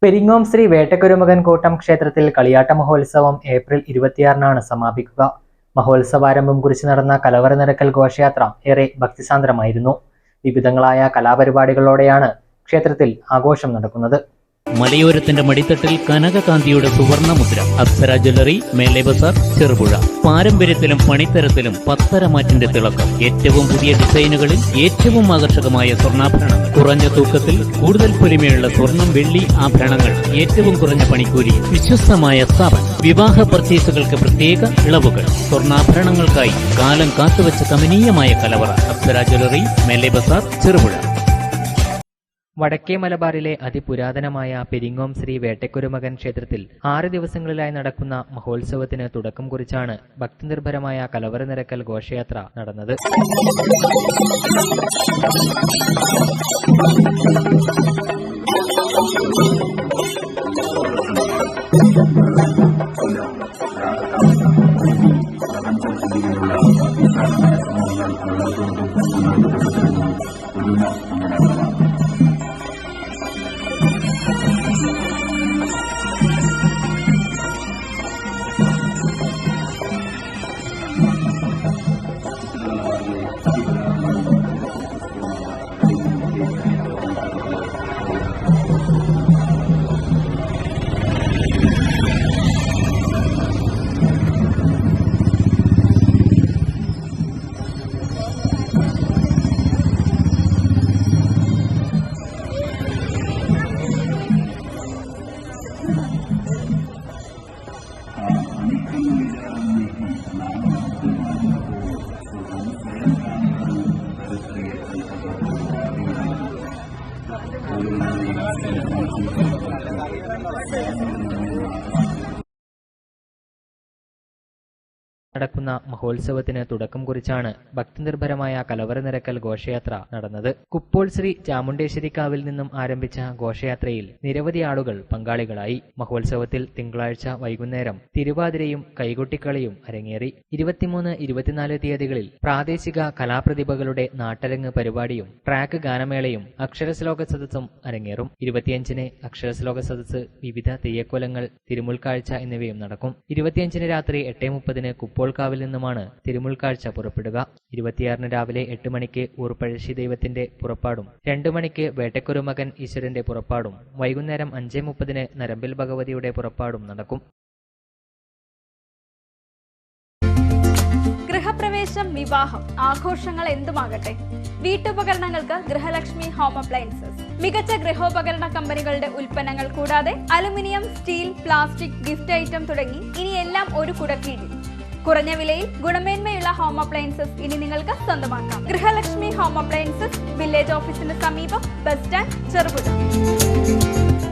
പെരിങ്ങോം ശ്രീ വേട്ടക്കുരുമകൻ കൂട്ടം ക്ഷേത്രത്തിൽ കളിയാട്ട മഹോത്സവം ഏപ്രിൽ 26-നാണ് സമാപിക്കുക. മഹോത്സവാരംഭം കുറിച്ച് നടന്ന കലവറ നിറക്കൽ ഘോഷയാത്ര ഏറെ ഭക്തിസാന്ദ്രമായിരുന്നു. വിവിധങ്ങളായ കലാപരിപാടികളോടെയാണ് ക്ഷേത്രത്തിൽ ആഘോഷം നടക്കുന്നത്. മലയോരത്തിന്റെ മടിത്തട്ടിൽ കനകകാന്തിയുടെ സുവർണമുദ്ര. അപ്സര ജ്വല്ലറി, മേലെ ബസാർ, ചെറുപുഴ. പാരമ്പര്യത്തിലും പണിത്തരത്തിലും പത്തരമാറ്റിന്റെ തിളക്കം. ഏറ്റവും പുതിയ ഡിസൈനുകളിൽ ഏറ്റവും ആകർഷകമായ സ്വർണ്ണാഭരണങ്ങൾ. കുറഞ്ഞ തൂക്കത്തിൽ കൂടുതൽ പൊലിമയുള്ള സ്വർണം, വെള്ളി ആഭരണങ്ങൾ. ഏറ്റവും കുറഞ്ഞ പണിക്കൂലി. വിശ്വസ്തമായ സ്ഥാപനം. വിവാഹ പർച്ചേസുകൾക്ക് പ്രത്യേക ഇളവുകൾ. സ്വർണ്ണാഭരണങ്ങൾക്കായി കാലം കാത്തുവച്ച കമനീയമായ കലവറ. അപ്സര ജ്വല്ലറി, മേലെ ബസാർ, ചെറുപുഴ. വടക്കേ മലബാറിലെ അതിപുരാതനമായ പെരിങ്ങോം ശ്രീ വേട്ടക്കുരുമകൻ ക്ഷേത്രത്തിൽ 6 ദിവസങ്ങളിലായി നടക്കുന്ന മഹോത്സവത്തിന് തുടക്കം കുറിച്ചാണ് ഭക്തിനിർഭരമായ കലവറ നിറക്കൽ ഘോഷയാത്ര നടന്നത്. നടക്കുന്ന മഹോത്സവത്തിന് തുടക്കം കുറിച്ചാണ് ഭക്തിനിർഭരമായ കലവറ നിറക്കൽ ഘോഷയാത്ര നടന്നത്. കുപ്പോൾ ശ്രീ ചാമുണ്ടേശ്വരിക്കാവിൽ നിന്നും ആരംഭിച്ച ഘോഷയാത്രയിൽ നിരവധി ആളുകൾ പങ്കാളികളായി. മഹോത്സവത്തിൽ തിങ്കളാഴ്ച വൈകുന്നേരം തിരുവാതിരയും കൈകൊട്ടിക്കളിയും അരങ്ങേറി. 23, 24 തീയതികളിൽ പ്രാദേശിക കലാപ്രതിഭകളുടെ നാട്ടരങ്ങ് പരിപാടിയും ട്രാക്ക് ഗാനമേളയും അക്ഷരശ്ലോക സദസ്സും അരങ്ങേറും. 25-ന് അക്ഷരശ്ലോക സദസ്സ്, വിവിധ തെയ്യക്കോലങ്ങൾ, തിരുമുൽക്കാഴ്ച എന്നിവയും നടക്കും. 25-ന് രാത്രി 8:30-ന് കുപ്പോൾക്കാവിൽ നിന്നുമാണ് തിരുമുൽക്കാഴ്ച പുറപ്പെടുക. 26-ന് രാവിലെ 8 മണിക്ക് ഊർപ്പഴശ്ശി ദൈവത്തിന്റെ പുറപ്പാടും 2 മണിക്ക് വേട്ടക്കുരുമകൻ ഈശ്വരന്റെ പുറപ്പാടും വൈകുന്നേരം 5:30-ന് നരമ്പിൽ ഭഗവതിയുടെ പുറപ്പാടും നടക്കും. ഗൃഹപ്രവേശം, വിവാഹം, ആഘോഷങ്ങൾ എന്തുമാകട്ടെ, വീട്ടുപകരണങ്ങൾക്ക് ഗൃഹലക്ഷ്മി ഹോം അപ്ലയൻസസ്. മികച്ച ഗൃഹോപകരണ കമ്പനികളുടെ ഉൽപ്പന്നങ്ങൾ കൂടാതെ aluminium, steel, plastic, gift item തുടങ്ങി ഇനി എല്ലാം ഒരു കുടക്കീഴിൽ. കുറഞ്ഞ വിലയിൽ ഗുണമേന്മയുള്ള ഹോം അപ്ലയൻസസ് ഇനി നിങ്ങൾക്ക് സ്വന്തമാക്കാം. ഗൃഹലക്ഷ്മി ഹോം അപ്ലയൻസസ്, വില്ലേജ് ഓഫീസിന് സമീപം, ബസ് സ്റ്റാൻഡ്, ചെറുപുഴ.